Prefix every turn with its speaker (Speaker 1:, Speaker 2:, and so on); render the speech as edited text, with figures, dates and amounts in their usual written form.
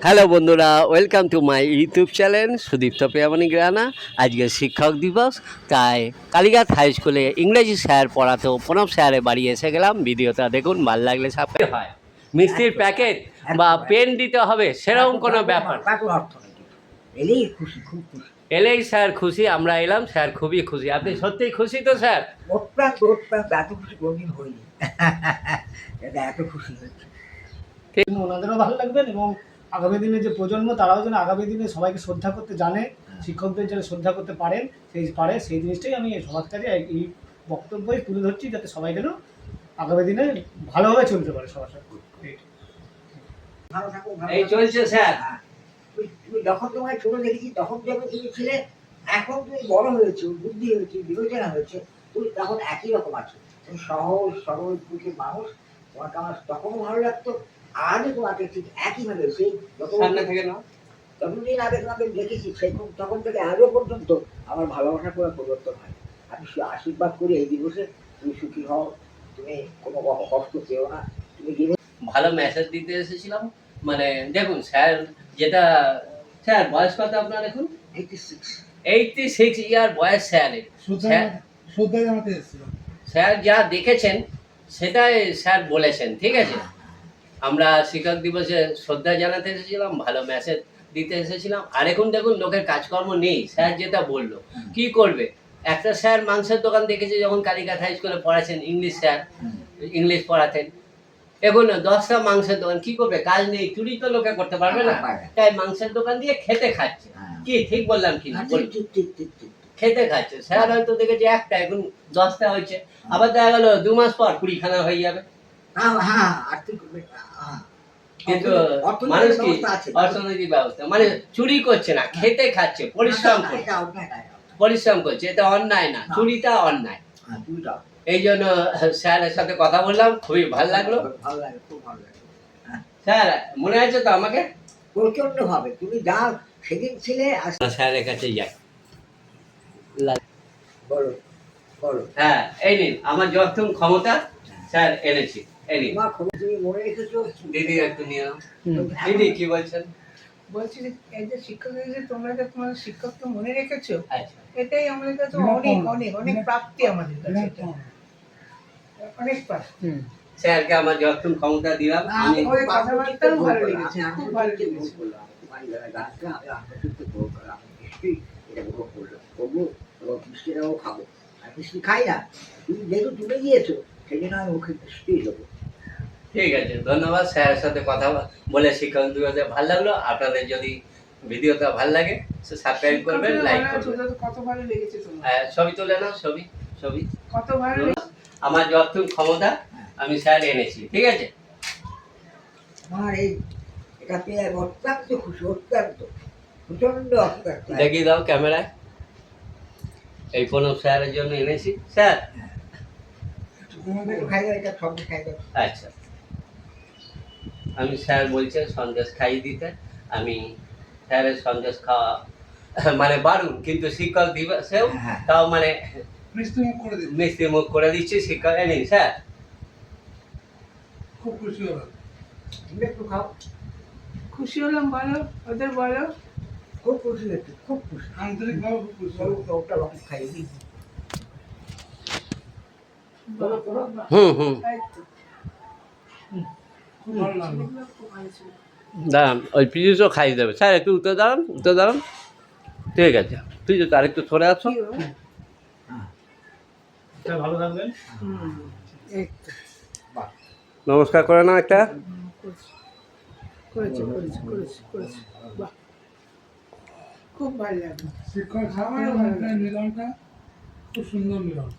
Speaker 1: Hello বন্ধুরা, welcome to my YouTube channel Sudipta Priyamani Rana. আজকে শিক্ষক দিবস, তাই কালীঘাট হাই স্কুলে ইংরেজি স্যার পড়াতেও প্রণব স্যারের বাড়ি এসে গেলাম। ভিডিওটা দেখুন, ভালো লাগলে সাবস্ক্রাইব হয়। মিষ্টির প্যাকেট বা পেন দিতে হবে সেরকম কোনো ব্যাপার,
Speaker 2: এলেই খুশি, খুব খুশি।
Speaker 1: এলেই স্যার খুশি, আমরা এলাম, স্যার খুবই খুশি। আপনি সত্যিই খুশি তো স্যার?
Speaker 2: এত খুশি কোনদিন হয়নি। এটা এত খুশি হয়েছে।
Speaker 3: ওনাদেরও ভালো লাগবেন এবং আগামী দিনে যে প্রজন্ম তারাও যেন আগামী দিনে সবাইকে শ্রদ্ধা করতে জানে, শিক্ষকদের যেন শ্রদ্ধা করতে পারেন, সেই জিনিসটাই আমি সমাজ কাজে এই বক্তব্যই তুলে ধরছি, যাতে সবাই যেন আগামী দিনে ভালোভাবে চলতে পারে সবার সাথে।
Speaker 2: ভালো থাকো,
Speaker 1: এই চলছে স্যার।
Speaker 2: তুমি যখন তোমায় ছোট দেখেছি তখন যখন তুমি ছিলে, এখন তুমি বড় হয়েছো, বুদ্ধি হয়েছে, বিবেচনা হয়েছে, তুমি তখন একই রকম আছো। তুমি সহজ সরল পুরুষের মানুষ। তোমাকে আমার তখনও ভালো লাগতো, আজও তোমাকে ঠিক একইভাবে সেই
Speaker 1: সামনে থেকে না
Speaker 2: যতদিন আগে তোমাকে দেখেছি সেই তখন থেকে আজও পর্যন্ত আমার ভালোবাসা করে পরিবর্তন হয়। আমি আশীর্বাদ করি এই দিবসে তুমি সুখী হও, তুমি কোনো কষ্ট পেও না। তুমি জীবন
Speaker 1: ভালো মেসেজ দিতে এসেছিলাম। মানে দেখুন স্যার, যেটা স্যার বয়স কত আপনার? এখন 86 ইয়ার বয়স স্যারের।
Speaker 3: শ্রদ্ধা জানাতে এসেছিলাম।
Speaker 1: স্যার যা দেখেছেন সেটাই স্যার বলেছেন, ঠিক আছে? আমরা শিক্ষক দিবসে শ্রদ্ধা জানাতে এসেছিলাম, ভালো মেসেজ দিতে এসেছিলাম। আর এখন দেখুন লোকের কাজকর্ম নেই, স্যার যেটা বললো কি করবে। একটা স্যার মাংসের দোকান দেখেছে যখন কালীঘাট হাই স্কুলে পড়াছেন, ইংলিশ স্যার, ইংলিশ পড়াতেন। এখন 10টা মাংসের দোকান কি করবে, কাজ নেই, চুরি তো লোকে করতে পারবে না, তাই মাংসের দোকান দিয়ে খেতে খাচ্ছে। কি ঠিক বললাম কি না? খেতে খাচ্ছে। স্যার হয়তো দেখেছে একটা, এখন 10টা হয়েছে, আবার দেখা গেল 2 মাস পর 20খানা হয়ে যাবে। কিন্তু মানুষ কি অর্থনৈতিক ব্যবস্থা, মানে চুরি করছে না, খেতে খাচ্ছে, পরিশ্রম করছে, পরিশ্রম করছে। এটা অন্যায় না, চুরিটা অন্যায়। এই জন্য স্যারের সাথে কথা বললাম, খুবই ভালো লাগলো।
Speaker 2: খুব ভালো লাগে।
Speaker 1: স্যার মনে আছে তো আমাকে?
Speaker 2: প্রচন্ড ভাবে তুমি যা সেদিন ছিলে।
Speaker 1: স্যারের কাছে যাই।
Speaker 2: বলো বলো।
Speaker 1: হ্যাঁ, এই নিন আমার যতক্ষণ ক্ষমতা স্যার এনেছি, এই নিন।
Speaker 2: তোমার খবর তুমি মনে রেখেছো।
Speaker 1: দিদি একটু নিয়ে নাও। দিদি কি বলছেন?
Speaker 4: বলছি যে এই যে শিক্ষক, এই যে তোমরা যে তোমার শিক্ষককে মনে রেখেছো,
Speaker 1: আচ্ছা,
Speaker 4: এটাই আমাদের কাছে অনেক অনেক অনেক প্রাপ্তি, আমাদের কাছে এটা অনেক প্রাপ্তি।
Speaker 1: স্যারকে আমার যতক্ষণ ক্ষমতা দিলাম আমি।
Speaker 4: ওই কথাবার্তাও ভালো লেগেছে, খুব ভালো লেগেছে।
Speaker 2: খাবো, আর মিষ্টি খাই না। তুমি যেহেতু তুলে দিয়েছো সেই জন্য আমি মুখে মিষ্টি দেবো।
Speaker 1: ঠিক আছে, ধন্যবাদ। স্যারের সাথে কথা বলে শিক্ষক দিবসে ভালো লাগলো। আপনাদের যদি ভিডিওটা ভালো লাগে সাবস্ক্রাইব করবেন, লাইক করবেন।
Speaker 4: কত ভালো লেগেছে তোমার,
Speaker 1: ছবি তুলে নাও, ছবি ছবি।
Speaker 4: কত ভালো লেগেছে।
Speaker 1: আমার যতক্ষণ ক্ষমতা আমি স্যার এনেছি, ঠিক আছে?
Speaker 2: আমার এই এটা পেয়ে অত্যন্ত খুশি, অত্যন্ত প্রচন্ড অত্যন্ত।
Speaker 1: দেখিয়ে দাও ক্যামেরায়। এই প্রণব স্যারের জন্য এনেছি স্যার।
Speaker 2: খাই দাও, এটা সব খাই দাও।
Speaker 1: আচ্ছা, আমি স্যার বলছেন সন্দেশ খাইয়ে দিতে, আমি স্যারের সন্দেশ খাওয়া মানে বারণ, কিন্তু শিক্ষক দিবসেও তাও মানে মিষ্টি মুখ করে দিচ্ছি। শিক্ষক নিন স্যার,
Speaker 3: খুব খুশি হলাম।
Speaker 2: তুমি একটু খাও।
Speaker 4: খুশি হলাম, বলো ওদের বলো।
Speaker 2: খুব খুশি হচ্ছে, খুব খুশি।
Speaker 3: আন্তরিকভাবে খুব খুশি হলাম।
Speaker 2: ওটা রকম খাইয়ে দিই।
Speaker 1: হুম।
Speaker 4: এই তো।
Speaker 3: খুব ভালো লাগলো।
Speaker 4: খুব ভালো ছিল।
Speaker 1: দাঁড়ান, ওই পিজুসও খাইয়ে দেবে। স্যার একটু উঠে দাঁড়ান, উঠে দাঁড়ান। ঠিক আছে, পিজু তো আরেকটু সরে আসো।
Speaker 4: কি হলো?
Speaker 3: স্যার ভালো থাকবেন।
Speaker 4: এই তো।
Speaker 1: নমস্কার করে নাও একটা।
Speaker 4: করেছে করেছে করেছে করেছে, বাহ, খুব ভালো লাগলো।
Speaker 3: শিক্ষক ছাত্র মিলনটা খুব সুন্দর মিলন।